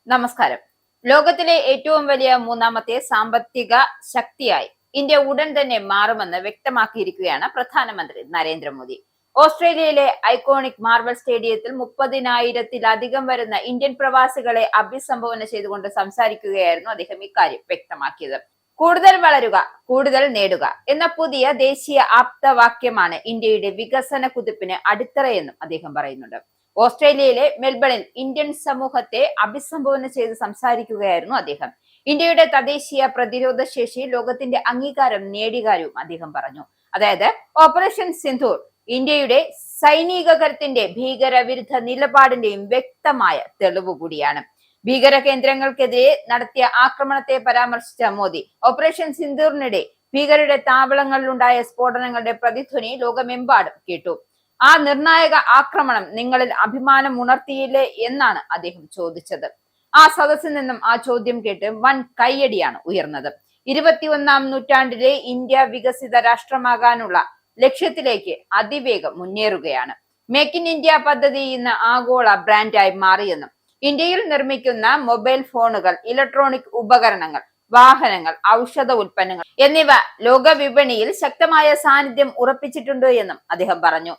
നമസ്കാരം. ലോകത്തിലെ ഏറ്റവും വലിയ മൂന്നാമത്തെ സാമ്പത്തിക ശക്തിയായി ഇന്ത്യ ഉടൻ തന്നെ മാറുമെന്ന് വ്യക്തമാക്കിയിരിക്കുകയാണ് പ്രധാനമന്ത്രി നരേന്ദ്രമോദി. ഓസ്ട്രേലിയയിലെ ഐക്കോണിക് മാർബിൾ സ്റ്റേഡിയത്തിൽ 30,000-ത്തിലധികം വരുന്ന ഇന്ത്യൻ പ്രവാസികളെ അഭിസംബോധന ചെയ്തുകൊണ്ട് സംസാരിക്കുകയായിരുന്നു അദ്ദേഹം ഇക്കാര്യം വ്യക്തമാക്കിയത്. കൂടുതൽ വളരുക, കൂടുതൽ നേടുക എന്ന പുതിയ ദേശീയ ആപ്തവാക്യമാണ് ഇന്ത്യയുടെ വികസന കുതിപ്പിന് അടിത്തറയെന്നും അദ്ദേഹം പറയുന്നുണ്ട്. ഓസ്ട്രേലിയയിലെ മെൽബണിൽ ഇന്ത്യൻ സമൂഹത്തെ അഭിസംബോധന ചെയ്ത് സംസാരിക്കുകയായിരുന്നു അദ്ദേഹം. ഇന്ത്യയുടെ തദ്ദേശീയ പ്രതിരോധ ശേഷി ലോകത്തിന്റെ അംഗീകാരം നേടിയ അദ്ദേഹം പറഞ്ഞു. അതായത് ഓപ്പറേഷൻ സിന്ധൂർ ഇന്ത്യയുടെ സൈനിക കരുത്തിന്റെ ഭീകരവിരുദ്ധ നിലപാടിന്റെയും വ്യക്തമായ തെളിവ് കൂടിയാണ്. ഭീകര കേന്ദ്രങ്ങൾക്കെതിരെ നടത്തിയ ആക്രമണത്തെ പരാമർശിച്ച മോദി, ഓപ്പറേഷൻ സിന്ധൂറിനിടെ ഭീകരരുടെ താവളങ്ങളിലുണ്ടായ സ്ഫോടനങ്ങളുടെ പ്രതിധ്വനി ലോകമെമ്പാടും കേട്ടു. ആ നിർണായക ആക്രമണം നിങ്ങളിൽ അഭിമാനം ഉണർത്തിയില്ലേ എന്നാണ് അദ്ദേഹം ചോദിച്ചത്. ആ സദസ്സിൽ നിന്നും ആ ചോദ്യം കേട്ട് വൻ കയ്യടിയാണ് ഉയർന്നത്. 21-ാം നൂറ്റാണ്ടിലെ ഇന്ത്യ വികസിത രാഷ്ട്രമാകാനുള്ള ലക്ഷ്യത്തിലേക്ക് അതിവേഗം മുന്നേറുകയാണ്. മേക്ക് ഇൻ ഇന്ത്യ പദ്ധതി ഇന്ന് ആഗോള ബ്രാൻഡായി മാറിയെന്നും ഇന്ത്യയിൽ നിർമ്മിക്കുന്ന മൊബൈൽ ഫോണുകൾ, ഇലക്ട്രോണിക് ഉപകരണങ്ങൾ, വാഹനങ്ങൾ, ഔഷധ ഉൽപ്പന്നങ്ങൾ എന്നിവ ലോക വിപണിയിൽ ശക്തമായ സാന്നിധ്യം ഉറപ്പിച്ചിട്ടുണ്ട് എന്നും അദ്ദേഹം പറഞ്ഞു.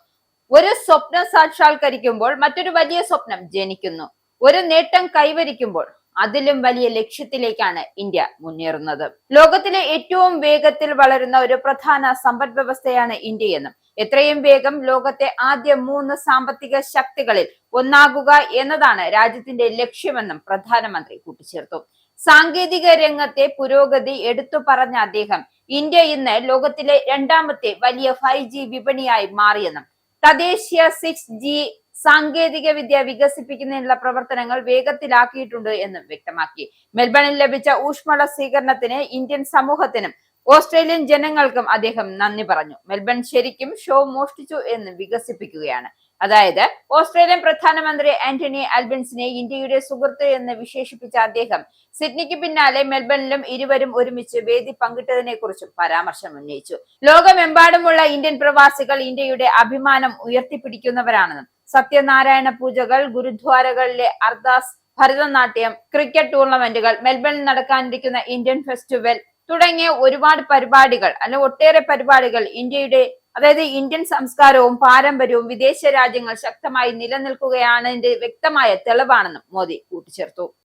ഒരു സ്വപ്നം സാക്ഷാത്കരിക്കുമ്പോൾ മറ്റൊരു വലിയ സ്വപ്നം ജനിക്കുന്നു. ഒരു നേട്ടം കൈവരിക്കുമ്പോൾ അതിലും വലിയ ലക്ഷ്യത്തിലേക്കാണ് ഇന്ത്യ മുന്നേറുന്നത്. ലോകത്തിലെ ഏറ്റവും വേഗത്തിൽ വളരുന്ന ഒരു പ്രധാന സമ്പദ് വ്യവസ്ഥയാണ് ഇന്ത്യയെന്നും എത്രയും വേഗം ലോകത്തെ ആദ്യ 3 സാമ്പത്തിക ശക്തികളിൽ ഒന്നാകുക എന്നതാണ് രാജ്യത്തിന്റെ ലക്ഷ്യമെന്നും പ്രധാനമന്ത്രി കൂട്ടിച്ചേർത്തു. സാങ്കേതിക രംഗത്തെ പുരോഗതി എടുത്തു പറഞ്ഞ അദ്ദേഹം ഇന്ത്യ ഇന്ന് ലോകത്തിലെ 2ാമത്തെ വലിയ 5G വിപണിയായി മാറിയെന്നും തദ്ദേശീയ 6G സാങ്കേതിക വിദ്യ വികസിപ്പിക്കുന്നതിനുള്ള പ്രവർത്തനങ്ങൾ വേഗത്തിലാക്കിയിട്ടുണ്ട് എന്നും വ്യക്തമാക്കി. മെൽബണിൽ ലഭിച്ച ഊഷ്മള സ്വീകരണത്തിന് ഇന്ത്യൻ സമൂഹത്തിനും ഓസ്ട്രേലിയൻ ജനങ്ങൾക്കും അദ്ദേഹം നന്ദി പറഞ്ഞു. മെൽബൺ ശരിക്കും ഷോ മോഷ്ടിച്ചു എന്ന് വികസിപ്പിക്കുകയാണ്. അതായത് ഓസ്ട്രേലിയൻ പ്രധാനമന്ത്രി ആന്റണി ആൽബനീസിനെ ഇന്ത്യയുടെ സുഹൃത്ത് എന്ന് വിശേഷിപ്പിച്ച അദ്ദേഹം സിഡ്നിക്ക് പിന്നാലെ മെൽബണിലും ഇരുവരും ഒരുമിച്ച് വേദി പങ്കിട്ടതിനെ കുറിച്ചും പരാമർശം ഉന്നയിച്ചു. ലോകമെമ്പാടുമുള്ള ഇന്ത്യൻ പ്രവാസികൾ ഇന്ത്യയുടെ അഭിമാനം ഉയർത്തിപ്പിടിക്കുന്നവരാണെന്നും സത്യനാരായണ പൂജകൾ, ഗുരുദ്വാരകളിലെ അർദാസ്, ഭരതനാട്യം, ക്രിക്കറ്റ് ടൂർണമെന്റുകൾ, മെൽബണിൽ നടക്കാനിരിക്കുന്ന ഇന്ത്യൻ ഫെസ്റ്റിവൽ തുടങ്ങിയ ഒരുപാട് പരിപാടികൾ, അല്ലെങ്കിൽ ഒട്ടേറെ പരിപാടികൾ ഇന്ത്യൻ സംസ്കാരവും പാരമ്പര്യവും വിദേശ രാജ്യങ്ങൾ ശക്തമായി നിലനിൽക്കുകയാണതിന്റെ വ്യക്തമായ തെളിവാണെന്നും മോദി കൂട്ടിച്ചേർത്തു.